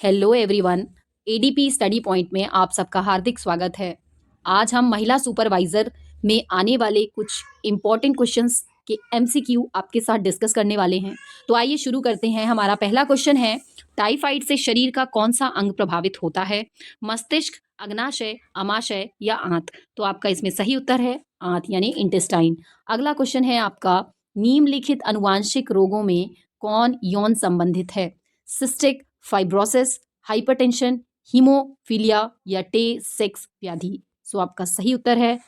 Hello everyone. ADP study point में आप सबका हार्दिक स्वागत है। आज हम महिला सुपरवाइजर में आने वाले कुछ इम्पॉर्टेंट क्वेश्चंस के एमसीक्यू आपके साथ डिस्कस करने वाले हैं। तो आइए शुरू करते हैं। हमारा पहला क्वेश्चन है, टाइफाइड से शरीर का कौन सा अंग प्रभावित होता है? मस्तिष्क, अग्नाशय, आमाशय या आंत? तो आपका इसमें सही उत्तर है आंत यानी इंटेस्टाइन। अगला क्वेश्चन है आपका, निम्नलिखित अनुवांशिक रोगों में कौन यौन संबंधित है? सिस्टिक फाइब्रोसिस, हाइपरटेंशन, हीमोफीलिया या टे सेक्स व्याधि? सो आपका सही उत्तर है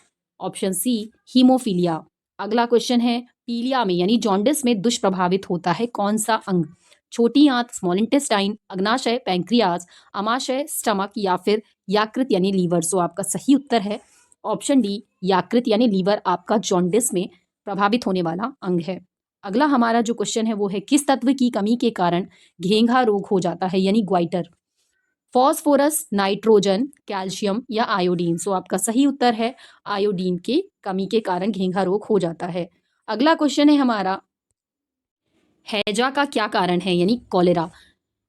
ऑप्शन सी, हीमोफीलिया। अगला क्वेश्चन है, पीलिया में यानी जॉन्डिस में दुष्प्रभावित होता है कौन सा अंग? छोटी आंत, स्मॉल इंटेस्टाइन, अग्नाशय, पैंक्रियाज, आमाशय, स्टमक या फिर यकृत यानी लीवर? सो आपका सही उत्तर है ऑप्शन डी, यकृत यानी लीवर आपका जॉन्डिस में प्रभावित होने वाला अंग है। अगला हमारा जो क्वेश्चन है वो है, किस तत्व की कमी के कारण घेंघा रोग हो जाता है यानी ग्वाइटर? फॉस्फोरस, नाइट्रोजन, कैल्शियम या आयोडीन? सो आपका सही उत्तर है आयोडीन के कमी के कारण घेंघा रोग हो जाता है। अगला क्वेश्चन है हमारा, हैजा का क्या कारण है यानी कॉलेरा?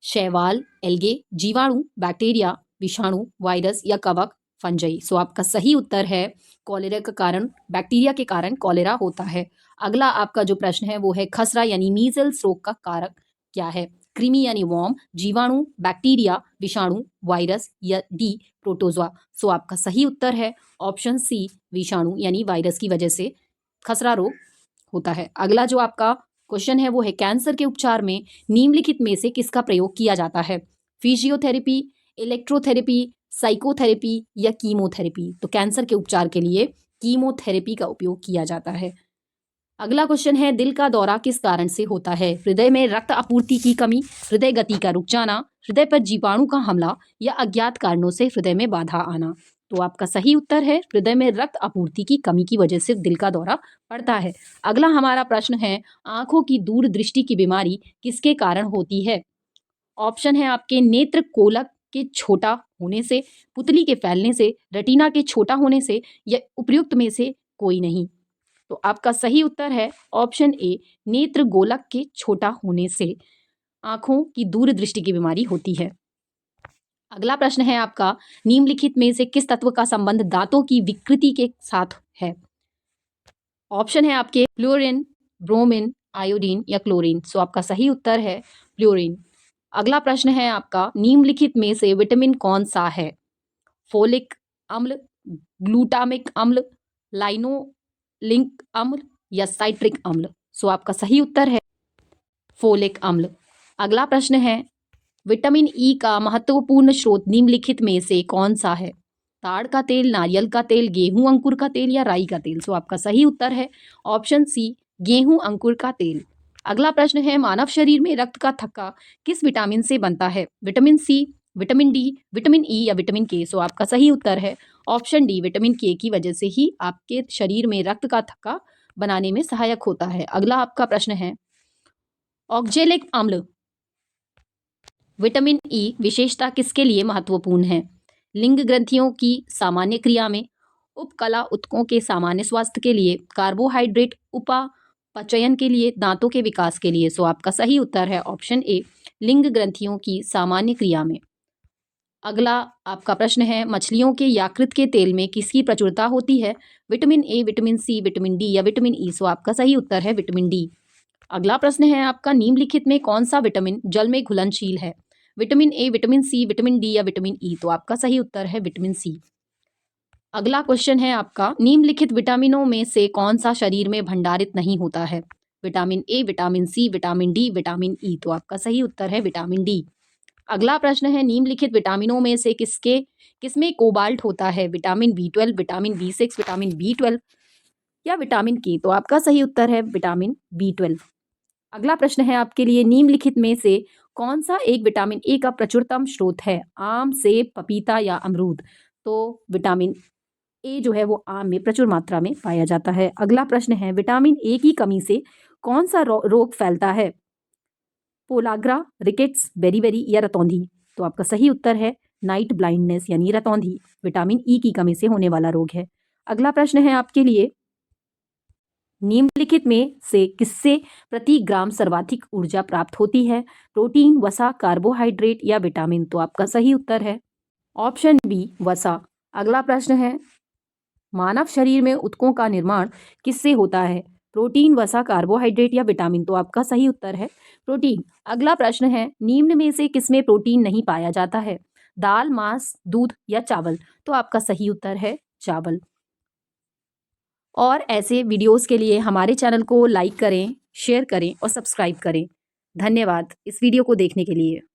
शैवाल, एल्गे, जीवाणु, बैक्टीरिया, विषाणु, वायरस या कवक, फंजई? सो आपका सही उत्तर है कॉलेरा का कारण, बैक्टीरिया के कारण कॉलेरा होता है। अगला आपका जो प्रश्न है वो है, खसरा यानी मीजल्स रोग का कारक क्या है? कृमि यानी वॉर्म, जीवाणु, बैक्टीरिया, विषाणु, वायरस या डी प्रोटोजोआ? सो आपका सही उत्तर है ऑप्शन सी, विषाणु यानी वायरस की वजह से खसरा रोग होता है। अगला जो आपका क्वेश्चन है वो है, कैंसर के उपचार में निम्नलिखित में से किसका प्रयोग किया जाता है? फिजियोथेरेपी, इलेक्ट्रोथेरेपी, साइकोथेरेपी या कीमोथेरेपी? तो कैंसर के उपचार के लिए कीमोथेरेपी का उपयोग किया जाता है। अगला क्वेश्चन है, दिल का दौरा किस कारण से होता है? हृदय में रक्त आपूर्ति की कमी, हृदय गति का रुक जाना, हृदय पर जीवाणु का हमला या अज्ञात कारणों से हृदय में बाधा आना? तो आपका सही उत्तर है हृदय में रक्त आपूर्ति की कमी की वजह से दिल का दौरा पड़ता है। अगला हमारा प्रश्न है, आंखों की दूरदृष्टि की बीमारी किसके कारण होती है? ऑप्शन है आपके, नेत्र कोलक के छोटा होने से, पुतली के फैलने से, रेटिना के छोटा होने से या उपयुक्त में से कोई नहीं? तो आपका सही उत्तर है ऑप्शन ए, नेत्र गोलक के छोटा होने से आंखों की दूरदृष्टि की बीमारी होती है। अगला प्रश्न है आपका, निम्नलिखित में से किस तत्व का संबंध दांतों की विकृति के साथ है? ऑप्शन है आपके, फ्लोरीन, ब्रोमीन, आयोडीन या क्लोरीन? सो आपका सही उत्तर है फ्लोरीन। अगला प्रश्न है आपका, निम्नलिखित में से विटामिन कौन सा है? फोलिक अम्ल, ग्लूटामिक अम्ल, लाइनोलिक अम्ल या साइट्रिक अम्ल? सो आपका सही उत्तर है फोलिक अम्ल। अगला प्रश्न है, विटामिन ई का महत्वपूर्ण स्रोत निम्नलिखित में से कौन सा है? ताड़ का तेल, नारियल का तेल, गेहूं अंकुर का तेल या राई का तेल? सो आपका सही उत्तर है ऑप्शन सी, गेहूं अंकुर का तेल। अगला प्रश्न है, मानव शरीर में रक्त का थक्का किस विटामिन से बनता है? Vitamin C, vitamin D, vitamin E या विटामिन के? सो आपका सही उत्तर है ऑप्शन डी, विटामिन के की वजह से ही आपके शरीर में रक्त का थक्का बनाने में सहायक होता है। अगला आपका प्रश्न है, ऑक्जेलिक अम्ल विटामिन ई विशेषता किसके लिए महत्वपूर्ण है? लिंग ग्रंथियों की सामान्य क्रिया में, उपकला ऊतकों के सामान्य स्वास्थ्य के लिए, कार्बोहाइड्रेट उपापचयन के लिए, दांतों के विकास के लिए? सो आपका सही उत्तर है ऑप्शन ए, लिंग ग्रंथियों की सामान्य क्रिया में। अगला आपका प्रश्न है, मछलियों के यकृत के तेल में किसकी प्रचुरता होती है? Vitamin A, vitamin C, vitamin D या विटामिन ई? सो आपका सही उत्तर है विटामिन डी। अगला प्रश्न है आपका, निम्नलिखित में कौन सा विटामिन जल में घुलनशील है? Vitamin A, vitamin C, vitamin D या विटामिन ई? तो आपका सही उत्तर है विटामिन सी। अगला क्वेश्चन है आपका, निम्नलिखित विटामिनों में से कौन सा शरीर में भंडारित नहीं होता है? Vitamin A, vitamin C, vitamin D, vitamin E? तो आपका सही उत्तर है विटामिन डी। अगला प्रश्न है, निम्नलिखित विटामिनों में से किसमें कोबाल्ट होता है? Vitamin B 12, vitamin B 6, vitamin B 12 या विटामिन के? तो आपका सही उत्तर है विटामिन बी 12। अगला प्रश्न है आपके लिए, निम्नलिखित में से कौन सा एक विटामिन ए का प्रचुरतम स्रोत है? आम, सेब, पपीता या अमरूद? तो विटामिन ए जो है वो आम में प्रचुर मात्रा में पाया जाता है। अगला प्रश्न है, विटामिन ए की कमी से कौन सा रोग फैलता है? पोलाग्रा, रिकेट्स, बेरीबेरी या रतौंधी? तो आपका सही उत्तर है नाइट ब्लाइंडनेस यानी रतौंधी विटामिन ई की कमी से होने वाला रोग है। अगला प्रश्न है आपके लिए, निम्नलिखित में से किससे प्रति ग्राम सर्वाधिक ऊर्जा प्राप्त होती है? प्रोटीन, वसा, कार्बोहाइड्रेट या विटामिन? तो आपका सही उत्तर है ऑप्शन बी, वसा। अगला प्रश्न है, मानव शरीर में ऊतकों का निर्माण किससे होता है? प्रोटीन, वसा, कार्बोहाइड्रेट या विटामिन? तो आपका सही उत्तर है प्रोटीन। अगला प्रश्न है, निम्न में से किसमें प्रोटीन नहीं पाया जाता है? दाल, मांस, दूध या चावल? तो आपका सही उत्तर है चावल। और ऐसे वीडियोस के लिए हमारे चैनल को लाइक करें, शेयर करें और सब्सक्राइब करें। धन्यवाद इस वीडियो को देखने के लिए।